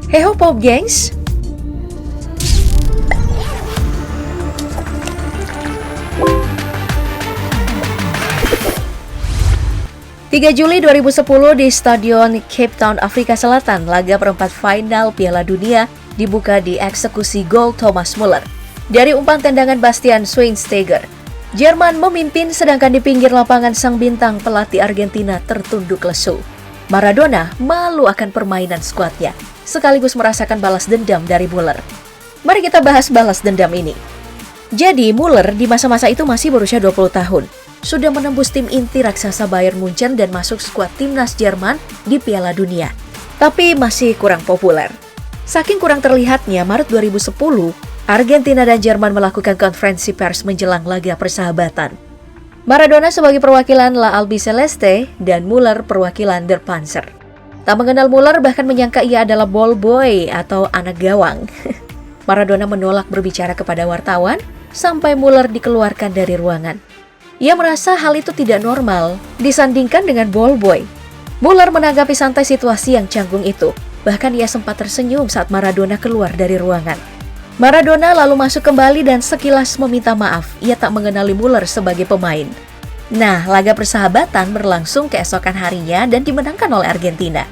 Hey ho Pop Gengs! Tiga Juli 2010 di Stadion Cape Town, Afrika Selatan, laga perempat final Piala Dunia dibuka di eksekusi gol Thomas Muller dari umpan tendangan Bastian Schweinsteiger. Jerman memimpin sedangkan di pinggir lapangan sang bintang pelatih Argentina tertunduk lesu. Maradona malu akan permainan skuadnya, sekaligus merasakan balas dendam dari Muller. Mari kita bahas balas dendam ini. Jadi Muller di masa-masa itu masih berusia 20 tahun. Sudah menembus tim inti raksasa Bayern Munchen dan masuk skuad timnas Jerman di Piala Dunia. Tapi masih kurang populer. Saking kurang terlihatnya, Maret 2010, Argentina dan Jerman melakukan konferensi pers menjelang laga persahabatan. Maradona sebagai perwakilan La Albiceleste dan Muller perwakilan Der Panzer. Tak mengenal Muller bahkan menyangka ia adalah ball boy atau anak gawang. Maradona menolak berbicara kepada wartawan sampai Muller dikeluarkan dari ruangan. Ia merasa hal itu tidak normal disandingkan dengan ball boy. Muller menanggapi santai situasi yang canggung itu. Bahkan ia sempat tersenyum saat Maradona keluar dari ruangan. Maradona lalu masuk kembali dan sekilas meminta maaf. Ia tak mengenali Muller sebagai pemain. Nah, laga persahabatan berlangsung keesokan harinya dan dimenangkan oleh Argentina.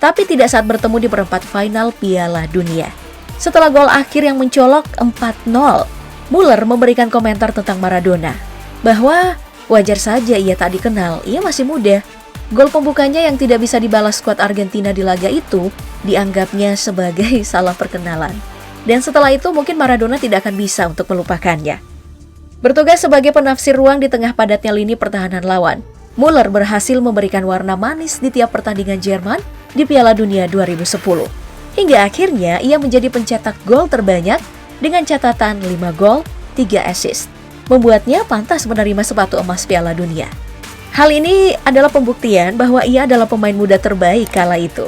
Tapi tidak saat bertemu di perempat final Piala Dunia. Setelah gol akhir yang mencolok 4-0, Muller memberikan komentar tentang Maradona. Bahwa wajar saja ia tak dikenal, ia masih muda. Gol pembukanya yang tidak bisa dibalas skuad Argentina di laga itu dianggapnya sebagai salah perkenalan. Dan setelah itu mungkin Maradona tidak akan bisa untuk melupakannya. Bertugas sebagai penafsir ruang di tengah padatnya lini pertahanan lawan, Muller berhasil memberikan warna manis di tiap pertandingan Jerman di Piala Dunia 2010. Hingga akhirnya ia menjadi pencetak gol terbanyak dengan catatan 5 gol, 3 assist. Membuatnya pantas menerima sepatu emas Piala Dunia. Hal ini adalah pembuktian bahwa ia adalah pemain muda terbaik kala itu.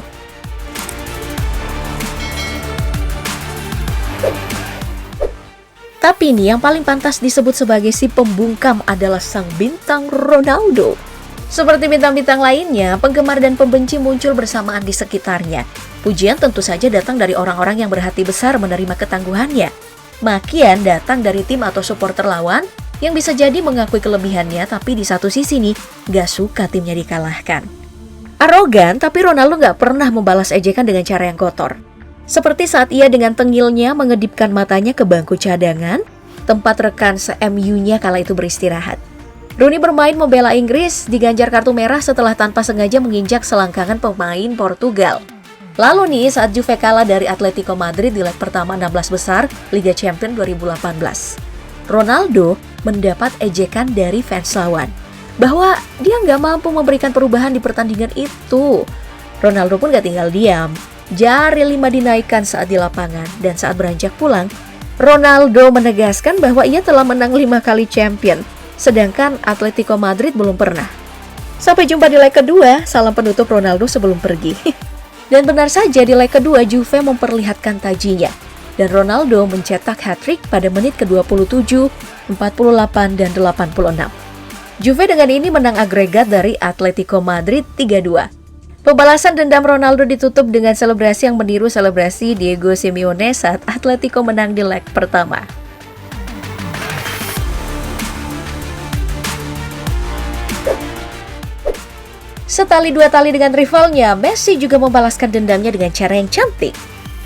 Tapi nih yang paling pantas disebut sebagai si pembungkam adalah sang bintang Ronaldo. Seperti bintang-bintang lainnya, penggemar dan pembenci muncul bersamaan di sekitarnya. Pujian tentu saja datang dari orang-orang yang berhati besar menerima ketangguhannya. Makian datang dari tim atau supporter lawan yang bisa jadi mengakui kelebihannya tapi di satu sisi nih gak suka timnya dikalahkan. Arogan, tapi Ronaldo gak pernah membalas ejekan dengan cara yang kotor. Seperti saat ia dengan tengilnya mengedipkan matanya ke bangku cadangan, tempat rekan se-MU-nya kala itu beristirahat. Rooney bermain membela Inggris, diganjar kartu merah setelah tanpa sengaja menginjak selangkangan pemain Portugal. Lalu nih saat Juve kalah dari Atletico Madrid di leg pertama 16 besar Liga Champions 2018. Ronaldo mendapat ejekan dari fans lawan bahwa dia nggak mampu memberikan perubahan di pertandingan itu. Ronaldo pun gak tinggal diam. Jari 5 dinaikkan saat di lapangan dan saat beranjak pulang, Ronaldo menegaskan bahwa ia telah menang 5 kali champion, sedangkan Atletico Madrid belum pernah. Sampai jumpa di leg kedua, salam penutup Ronaldo sebelum pergi. Dan benar saja di leg kedua Juve memperlihatkan tajinya. Dan Ronaldo mencetak hat-trick pada menit ke-27, 48, dan 86. Juve dengan ini menang agregat dari Atletico Madrid 3-2. Pembalasan dendam Ronaldo ditutup dengan selebrasi yang meniru selebrasi Diego Simeone saat Atletico menang di leg pertama. Setali dua tali dengan rivalnya, Messi juga membalaskan dendamnya dengan cara yang cantik.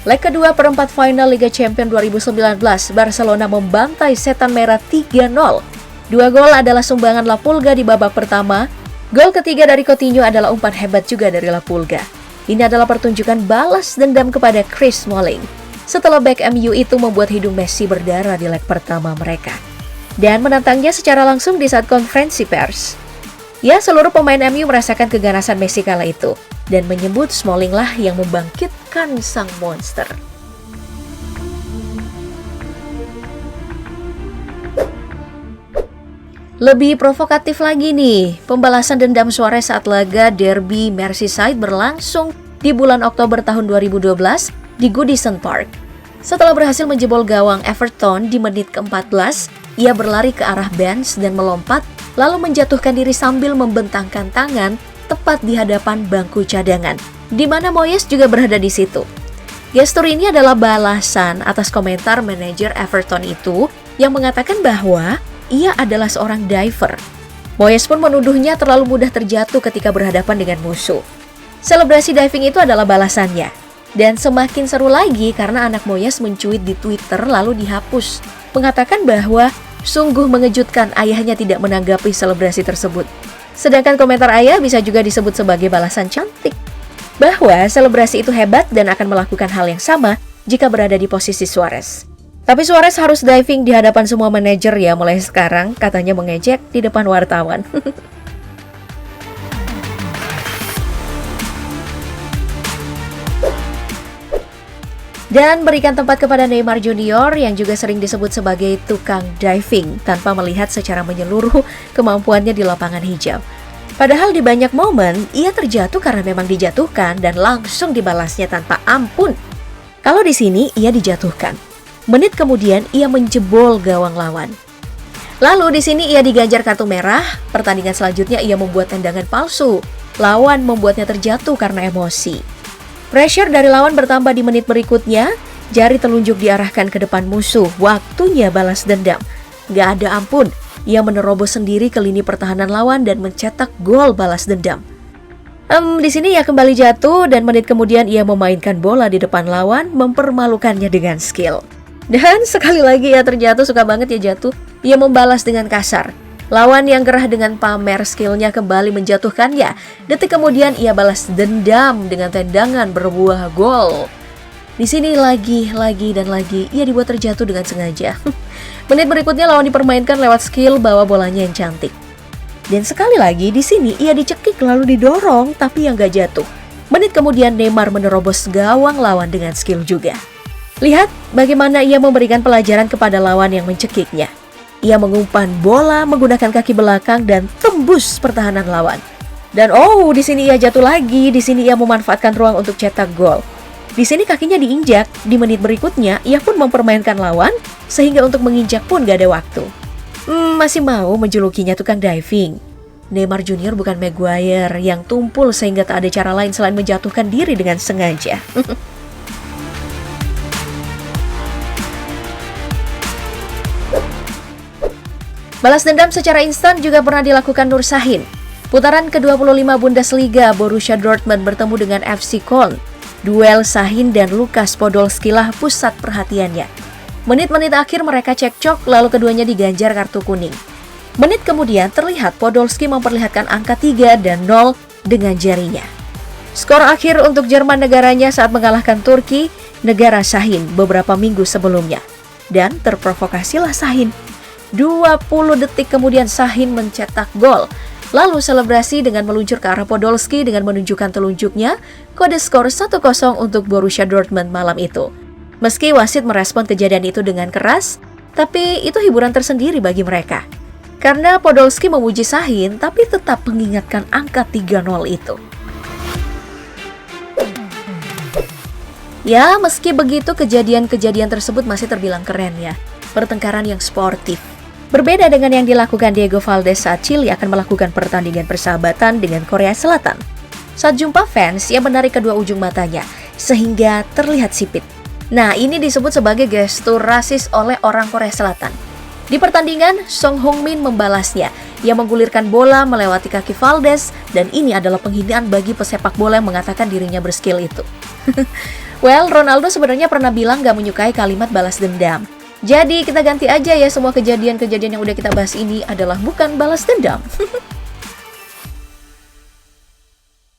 Leg kedua perempat final Liga Champions 2019, Barcelona membantai Setan Merah 3-0. 2 gol adalah sumbangan La Pulga di babak pertama. Gol ketiga dari Coutinho adalah umpan hebat juga dari La Pulga. Ini adalah pertunjukan balas dendam kepada Chris Smalling setelah bek MU itu membuat hidung Messi berdarah di leg pertama mereka. Dan menantangnya secara langsung di saat konferensi pers. Ya, seluruh pemain MU merasakan keganasan Messi kala itu dan menyebut Smalling lah yang membangkitkan sang monster. Lebih provokatif lagi nih, pembalasan dendam Suarez saat laga Derby Merseyside berlangsung di bulan Oktober tahun 2012 di Goodison Park. Setelah berhasil menjebol gawang Everton di menit ke-14, ia berlari ke arah bench dan melompat lalu menjatuhkan diri sambil membentangkan tangan tepat di hadapan bangku cadangan, di mana Moyes juga berada di situ. Gestur ini adalah balasan atas komentar manajer Everton itu yang mengatakan bahwa ia adalah seorang diver. Moyes pun menuduhnya terlalu mudah terjatuh ketika berhadapan dengan musuh. Selebrasi diving itu adalah balasannya. Dan semakin seru lagi karena anak Moyes mencuit di Twitter lalu dihapus, mengatakan bahwa sungguh mengejutkan ayahnya tidak menanggapi selebrasi tersebut. Sedangkan komentar ayah bisa juga disebut sebagai balasan cantik, bahwa selebrasi itu hebat dan akan melakukan hal yang sama jika berada di posisi Suarez. Tapi Suarez harus diving di hadapan semua manajer ya mulai sekarang, katanya mengejek di depan wartawan. Dan berikan tempat kepada Neymar Junior yang juga sering disebut sebagai tukang diving tanpa melihat secara menyeluruh kemampuannya di lapangan hijau. Padahal di banyak momen, ia terjatuh karena memang dijatuhkan dan langsung dibalasnya tanpa ampun. Kalau di sini, ia dijatuhkan. Menit kemudian, ia menjebol gawang lawan. Lalu di sini ia diganjar kartu merah, pertandingan selanjutnya ia membuat tendangan palsu. Lawan membuatnya terjatuh karena emosi. Pressure dari lawan bertambah di menit berikutnya, jari telunjuk diarahkan ke depan musuh, waktunya balas dendam. Gak ada ampun. Ia menerobos sendiri ke lini pertahanan lawan dan mencetak gol balas dendam. Di sini ia kembali jatuh dan menit kemudian ia memainkan bola di depan lawan, mempermalukannya dengan skill. Dan sekali lagi ia terjatuh, suka banget ya jatuh. Ia membalas dengan kasar. Lawan yang gerah dengan pamer skillnya kembali menjatuhkannya. Detik kemudian ia balas dendam dengan tendangan berbuah gol. Di sini lagi dan lagi ia dibuat terjatuh dengan sengaja. Menit berikutnya lawan dipermainkan lewat skill bawa bolanya yang cantik. Dan sekali lagi di sini ia dicekik lalu didorong tapi yang gak jatuh. Menit kemudian Neymar menerobos gawang lawan dengan skill juga. Lihat bagaimana ia memberikan pelajaran kepada lawan yang mencekiknya. Ia mengumpan bola menggunakan kaki belakang dan tembus pertahanan lawan. Dan di sini ia jatuh lagi, di sini ia memanfaatkan ruang untuk cetak gol. Di sini kakinya diinjak, di menit berikutnya ia pun mempermainkan lawan, sehingga untuk menginjak pun gak ada waktu. Masih mau menjulukinya tukang diving? Neymar Junior bukan Maguire yang tumpul sehingga tak ada cara lain selain menjatuhkan diri dengan sengaja. Balas dendam secara instan juga pernah dilakukan Nur Sahin. Putaran ke-25 Bundesliga, Borussia Dortmund bertemu dengan FC Köln. Duel Sahin dan Lukas Podolski lah pusat perhatiannya. Menit-menit akhir mereka cekcok, lalu keduanya diganjar kartu kuning. Menit kemudian terlihat Podolski memperlihatkan angka 3 dan 0 dengan jarinya. Skor akhir untuk Jerman negaranya saat mengalahkan Turki, negara Sahin beberapa minggu sebelumnya. Dan terprovokasilah Sahin. 20 detik kemudian Sahin mencetak gol. Lalu selebrasi dengan meluncur ke arah Podolski dengan menunjukkan telunjuknya, kode skor 1-0 untuk Borussia Dortmund malam itu. Meski wasit merespon kejadian itu dengan keras, tapi itu hiburan tersendiri bagi mereka. Karena Podolski memuji Sahin, tapi tetap mengingatkan angka 3-0 itu. Ya, meski begitu kejadian-kejadian tersebut masih terbilang keren ya. Pertengkaran yang sportif. Berbeda dengan yang dilakukan Diego Valdez saat Chili akan melakukan pertandingan persahabatan dengan Korea Selatan. Saat jumpa fans, ia menarik kedua ujung matanya, sehingga terlihat sipit. Nah, ini disebut sebagai gestur rasis oleh orang Korea Selatan. Di pertandingan, Song Heung-min membalasnya. Ia menggulirkan bola melewati kaki Valdez, dan ini adalah penghinaan bagi pesepak bola yang mengatakan dirinya berskill itu. Well, Ronaldo sebenarnya pernah bilang gak menyukai kalimat balas dendam. Jadi kita ganti aja ya, semua kejadian-kejadian yang udah kita bahas ini adalah bukan balas dendam.